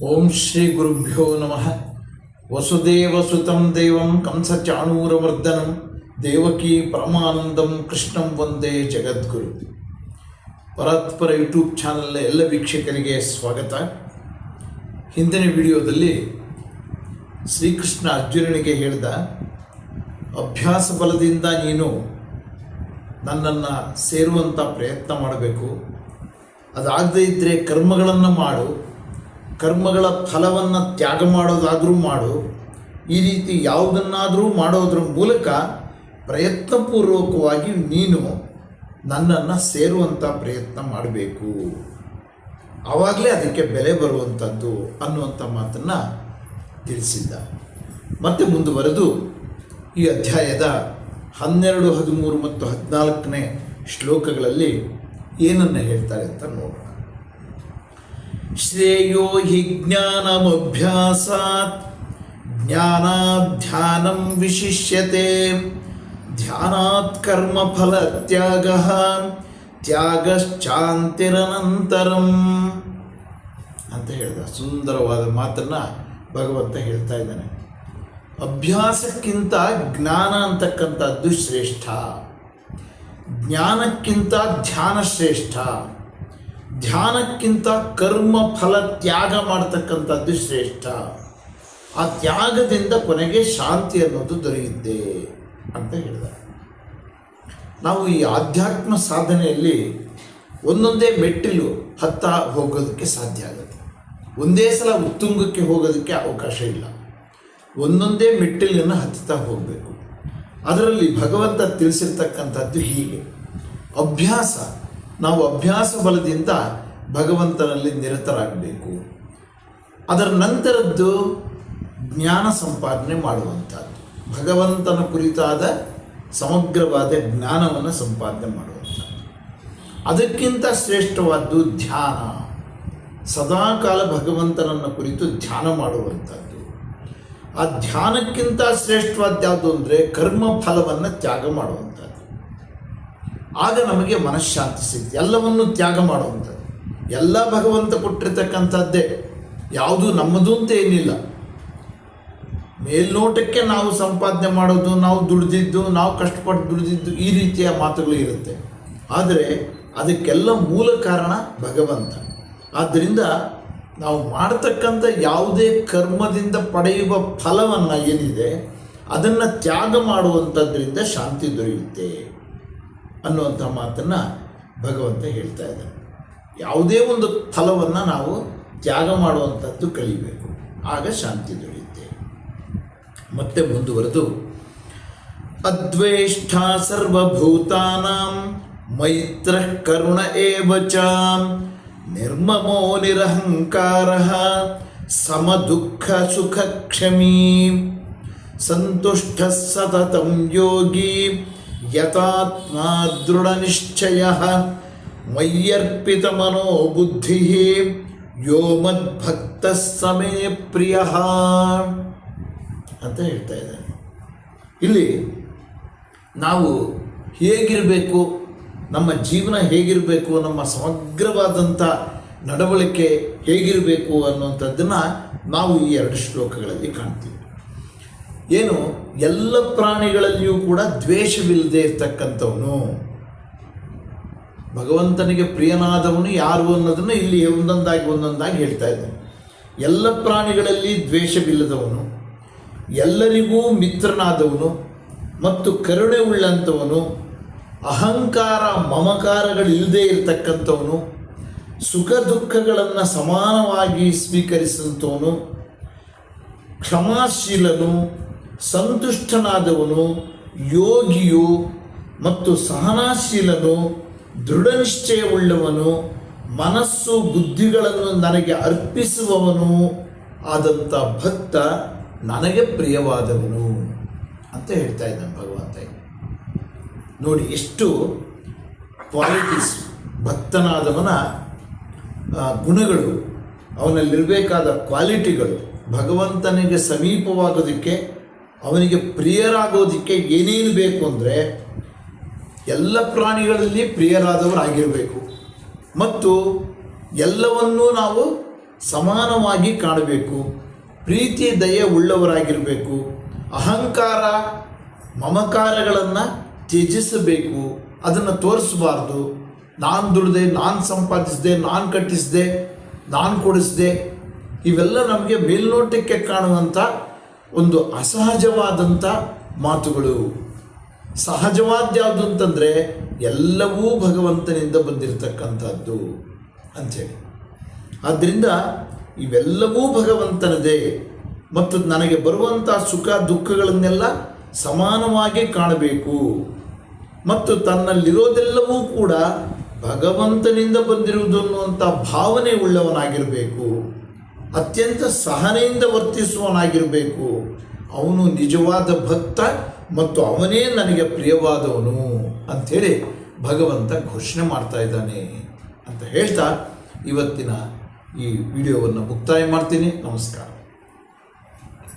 ಓಂ ಶ್ರೀ ಗುರುಭ್ಯೋ ನಮಃ. ವಸುದೇವಸುತಂ ದೇವಂ ಕಂಸಚಾಣೂರಮರ್ದನಂ ದೇವಕೀ ಪರಮಾನಂದಂ ಕೃಷ್ಣಂ ವಂದೇ ಜಗದ್ಗುರು. ಪರಾತ್ಪರ ಯೂಟ್ಯೂಬ್ ಚಾನಲ್ನ ಎಲ್ಲ ವೀಕ್ಷಕರಿಗೆ ಸ್ವಾಗತ. ಹಿಂದಿನ ವಿಡಿಯೋದಲ್ಲಿ ಶ್ರೀಕೃಷ್ಣ ಅರ್ಜುನನಿಗೆ ಹೇಳಿದ, ಅಭ್ಯಾಸ ಬಲದಿಂದ ನೀನು ನನ್ನನ್ನು ಸೇರುವಂಥ ಪ್ರಯತ್ನ ಮಾಡಬೇಕು. ಅದಾಗದೇ ಇದ್ದರೆ ಕರ್ಮಗಳನ್ನು ಮಾಡು, ಕರ್ಮಗಳ ಫಲವನ್ನು ತ್ಯಾಗ ಮಾಡೋದಾದರೂ ಮಾಡು. ಈ ರೀತಿ ಯಾವುದನ್ನಾದರೂ ಮಾಡೋದ್ರ ಮೂಲಕ ಪ್ರಯತ್ನಪೂರ್ವಕವಾಗಿ ನೀನು ನನ್ನನ್ನು ಸೇರುವಂಥ ಪ್ರಯತ್ನ ಮಾಡಬೇಕು. ಆವಾಗಲೇ ಅದಕ್ಕೆ ಬೆಲೆ ಬರುವಂಥದ್ದು ಅನ್ನುವಂಥ ಮಾತನ್ನು ತಿಳಿಸಿದ್ದ. ಮತ್ತೆ ಮುಂದುವರೆದು ಈ ಅಧ್ಯಾಯದ 12, 13 ಮತ್ತು 14ನೇ ಶ್ಲೋಕಗಳಲ್ಲಿ ಏನನ್ನು ಹೇಳ್ತಾರೆ ಅಂತ ನೋಡೋಣ. ಶ್ರೇಯೋ ಹಿ ಜ್ಞಾನಮಭ್ಯಾಸಾತ್ ಜ್ಞಾನಾತ್ ಧ್ಯಾನಂ ವಿಶಿಷ್ಯತೆ ಧ್ಯಾನಾತ್ ಕರ್ಮಫಲ ತ್ಯಾಗಃ ತ್ಯಾಗಶ್ಚಾಂತಿರನಂತರಂ ಅಂತ ಹೇಳಿದ. ಸುಂದರವಾದ ಮಾತನ್ನು ಭಗವಂತ ಹೇಳ್ತಾ ಇದ್ದಾನೆ. ಅಭ್ಯಾಸಕ್ಕಿಂತ ಜ್ಞಾನ ಅಂತಕ್ಕಂಥದ್ದು ಶ್ರೇಷ್ಠ, ಜ್ಞಾನಕ್ಕಿಂತ ಧ್ಯಾನ ಶ್ರೇಷ್ಠ, ಧ್ಯಾನಕ್ಕಿಂತ ಕರ್ಮ ಫಲ ತ್ಯಾಗ ಮಾಡತಕ್ಕಂಥದ್ದು ಶ್ರೇಷ್ಠ. ಆ ತ್ಯಾಗದಿಂದ ಕೊನೆಗೆ ಶಾಂತಿ ಅನ್ನೋದು ದೊರೆಯುತ್ತೆ ಅಂತ ಹೇಳಿದ. ನಾವು ಈ ಆಧ್ಯಾತ್ಮ ಸಾಧನೆಯಲ್ಲಿ ಒಂದೊಂದೇ ಮೆಟ್ಟಿಲು ಹತ್ತಾ ಹೋಗೋದಕ್ಕೆ ಸಾಧ್ಯ ಆಗುತ್ತೆ. ಒಂದೇ ಸಲ ಉತ್ತುಂಗಕ್ಕೆ ಹೋಗೋದಕ್ಕೆ ಅವಕಾಶ ಇಲ್ಲ. ಒಂದೊಂದೇ ಮೆಟ್ಟಿಲನ್ನು ಹತ್ತುತ್ತಾ ಹೋಗಬೇಕು. ಅದರಲ್ಲಿ ಭಗವಂತ ತಿಳಿಸಿರ್ತಕ್ಕಂಥದ್ದು ಹೀಗೆ: ಅಭ್ಯಾಸ, ನಾವು ಅಭ್ಯಾಸ ಬಲದಿಂದ ಭಗವಂತನಲ್ಲಿ ನಿರತರಾಗಬೇಕು. ಅದರ ನಂತರದ್ದು ಜ್ಞಾನ ಸಂಪಾದನೆ ಮಾಡುವಂಥದ್ದು, ಭಗವಂತನ ಕುರಿತಾದ ಸಮಗ್ರವಾದ ಜ್ಞಾನವನ್ನು ಸಂಪಾದನೆ ಮಾಡುವಂಥದ್ದು. ಅದಕ್ಕಿಂತ ಶ್ರೇಷ್ಠವಾದ್ದು ಧ್ಯಾನ, ಸದಾಕಾಲ ಭಗವಂತನನ್ನು ಕುರಿತು ಧ್ಯಾನ ಮಾಡುವಂಥದ್ದು. ಆ ಧ್ಯಾನಕ್ಕಿಂತ ಶ್ರೇಷ್ಠವಾದ ಯಾವುದು ಅಂದರೆ ಕರ್ಮ ಫಲವನ್ನು ತ್ಯಾಗ ಮಾಡುವಂಥದ್ದು. ಆಗ ನಮಗೆ ಮನಃಶಾಂತಿ ಸಿಗುತ್ತೆ. ಎಲ್ಲವನ್ನು ತ್ಯಾಗ ಮಾಡುವಂಥದ್ದು, ಎಲ್ಲ ಭಗವಂತ ಕೊಟ್ಟಿರ್ತಕ್ಕಂಥದ್ದೇ, ಯಾವುದು ನಮ್ಮದು ಅಂತ ಏನಿಲ್ಲ. ಮೇಲ್ನೋಟಕ್ಕೆ ನಾವು ಸಂಪಾದನೆ ಮಾಡೋದು, ನಾವು ದುಡಿದಿದ್ದು, ನಾವು ಕಷ್ಟಪಟ್ಟು ದುಡಿದಿದ್ದು, ಈ ರೀತಿಯ ಮಾತುಗಳು ಇರುತ್ತೆ. ಆದರೆ ಅದಕ್ಕೆಲ್ಲ ಮೂಲ ಕಾರಣ ಭಗವಂತ. ಆದ್ದರಿಂದ ನಾವು ಮಾಡತಕ್ಕಂಥ ಯಾವುದೇ ಕರ್ಮದಿಂದ ಪಡೆಯುವ ಫಲವನ್ನು ಏನಿದೆ ಅದನ್ನು ತ್ಯಾಗ ಮಾಡುವಂಥದ್ರಿಂದ ಶಾಂತಿ ದೊರೆಯುತ್ತೆ ಅನ್ನುವಂಥ ಮಾತನ್ನು ಭಗವಂತ ಹೇಳ್ತಾ ಇದ್ದಾನೆ. ಯಾವುದೇ ಒಂದು ಫಲವನ್ನು ನಾವು ತ್ಯಾಗ ಮಾಡುವಂಥದ್ದು ಕಲಿಬೇಕು, ಆಗ ಶಾಂತಿ ದೊರೆಯುತ್ತೆ. ಮತ್ತೆ ಮುಂದುವರೆದು, ಅದ್ವೇಷ್ಟ ಸರ್ವಭೂತಾನಾಂ ಮೈತ್ರಃ ಕರುಣ ಏವ ಚ ನಿರ್ಮಮೋ ನಿರಹಂಕಾರಃ ಸಮದುಃಖ ಸುಖ ಕ್ಷಮೀ ಸಂತುಷ್ಟಃ ಸತತಂ ಯೋಗಿ ಯತಾತ್ಮಾ ದೃಢನಿಶ್ಚಯಃ ಮಯ್ಯರ್ಪಿತ ಮನೋಬುದ್ಧಿಃ ಯೋ ಮದ್ಭಕ್ತಃ ಸಮೇ ಪ್ರಿಯಃ ಅಂತ ಹೇಳ್ತಾ ಇದ್ದಾನೆ. ಇಲ್ಲಿ ನಾವು ಹೇಗಿರಬೇಕು, ನಮ್ಮ ಜೀವನ ಹೇಗಿರಬೇಕು, ನಮ್ಮ ಸಮಗ್ರವಾದಂಥ ನಡವಳಿಕೆ ಹೇಗಿರಬೇಕು ಅನ್ನುವಂಥದ್ದನ್ನು ನಾವು ಈ 2 ಶ್ಲೋಕಗಳಲ್ಲಿ ಕಾಣ್ತೀವಿ. ಏನು, ಎಲ್ಲ ಪ್ರಾಣಿಗಳಲ್ಲಿಯೂ ಕೂಡ ದ್ವೇಷವಿಲ್ಲದೆ ಇರ್ತಕ್ಕಂಥವನು, ಭಗವಂತನಿಗೆ ಪ್ರಿಯನಾದವನು ಯಾರು ಅನ್ನೋದನ್ನು ಇಲ್ಲಿ ಒಂದೊಂದಾಗಿ ಹೇಳ್ತಾ ಇದ್ದಾನೆ. ಎಲ್ಲ ಪ್ರಾಣಿಗಳಲ್ಲಿ ದ್ವೇಷವಿಲ್ಲದವನು, ಎಲ್ಲರಿಗೂ ಮಿತ್ರನಾದವನು ಮತ್ತು ಕರುಣೆ ಉಳ್ಳಂಥವನು, ಅಹಂಕಾರ ಮಮಕಾರಗಳಿಲ್ಲದೆ ಇರತಕ್ಕಂಥವನು, ಸುಖ ದುಃಖಗಳನ್ನು ಸಮಾನವಾಗಿ ಸ್ವೀಕರಿಸಿದಂಥವನು, ಕ್ಷಮಾಶೀಲನು, ಸಂತುಷ್ಟನಾದವನು, ಯೋಗಿಯು ಮತ್ತು ಸಹನಾಶೀಲನು, ದೃಢನಿಶ್ಚಯವುಳ್ಳವನು, ಮನಸ್ಸು ಬುದ್ಧಿಗಳನ್ನು ನನಗೆ ಅರ್ಪಿಸುವವನು ಆದಂಥ ಭಕ್ತ ನನಗೆ ಪ್ರಿಯವಾದವನು ಅಂತ ಹೇಳ್ತಾ ಇದ್ದಾನೆ ಭಗವಂತ. ನೋಡಿ ಎಷ್ಟು ಕ್ವಾಲಿಟೀಸ್, ಭಕ್ತನಾದವನ ಗುಣಗಳು, ಅವನಲ್ಲಿರಬೇಕಾದ ಕ್ವಾಲಿಟಿಗಳು. ಭಗವಂತನಿಗೆ ಸಮೀಪವಾಗೋದಕ್ಕೆ, ಅವನಿಗೆ ಪ್ರಿಯರಾಗೋದಕ್ಕೆ ಏನೇನು ಬೇಕು ಅಂದರೆ ಎಲ್ಲ ಪ್ರಾಣಿಗಳಲ್ಲಿ ಪ್ರಿಯರಾದವರಾಗಿರಬೇಕು ಮತ್ತು ಎಲ್ಲವನ್ನೂ ನಾವು ಸಮಾನವಾಗಿ ಕಾಣಬೇಕು, ಪ್ರೀತಿ ದಯೆ ಉಳ್ಳವರಾಗಿರಬೇಕು, ಅಹಂಕಾರ ಮಮಕಾರಗಳನ್ನು ತ್ಯಜಿಸಬೇಕು, ಅದನ್ನು ತೋರಿಸಬಾರ್ದು. ನಾನು ದುಡಿದೆ, ನಾನು ಸಂಪಾದಿಸಿದೆ, ನಾನು ಕಟ್ಟಿಸಿದೆ, ನಾನು ಕೊಡಿಸಿದೆ, ಇವೆಲ್ಲ ನಮಗೆ ಮೇಲ್ನೋಟಕ್ಕೆ ಕಾಣುವಂಥ ಒಂದು ಅಸಹಜವಾದಂಥ ಮಾತುಗಳು. ಸಹಜವಾದ ಯಾವುದು ಅಂತಂದರೆ ಎಲ್ಲವೂ ಭಗವಂತನಿಂದ ಬಂದಿರತಕ್ಕಂಥದ್ದು ಅಂಥೇಳಿ. ಆದ್ದರಿಂದ ಇವೆಲ್ಲವೂ ಭಗವಂತನದೇ ಮತ್ತು ನನಗೆ ಬರುವಂಥ ಸುಖ ದುಃಖಗಳನ್ನೆಲ್ಲ ಸಮಾನವಾಗಿ ಕಾಣಬೇಕು ಮತ್ತು ತನ್ನಲ್ಲಿರೋದೆಲ್ಲವೂ ಕೂಡ ಭಗವಂತನಿಂದ ಬಂದಿರುವುದು ಅನ್ನುವಂಥ ಭಾವನೆ ಉಳ್ಳವನಾಗಿರಬೇಕು, ಅತ್ಯಂತ ಸಹನೆಯಿಂದ ವರ್ತಿಸುವವನಾಗಿರಬೇಕು. ಅವನು ನಿಜವಾದ ಭಕ್ತ ಮತ್ತು ಅವನೇ ನನಗೆ ಪ್ರಿಯವಾದವನು ಅಂಥೇಳಿ ಭಗವಂತ ಘೋಷಣೆ ಮಾಡ್ತಾ ಇದ್ದಾನೆ ಅಂತ ಹೇಳ್ತಾ ಇವತ್ತಿನ ಈ ವಿಡಿಯೋವನ್ನು ಮುಕ್ತಾಯ ಮಾಡ್ತೀನಿ. ನಮಸ್ಕಾರ.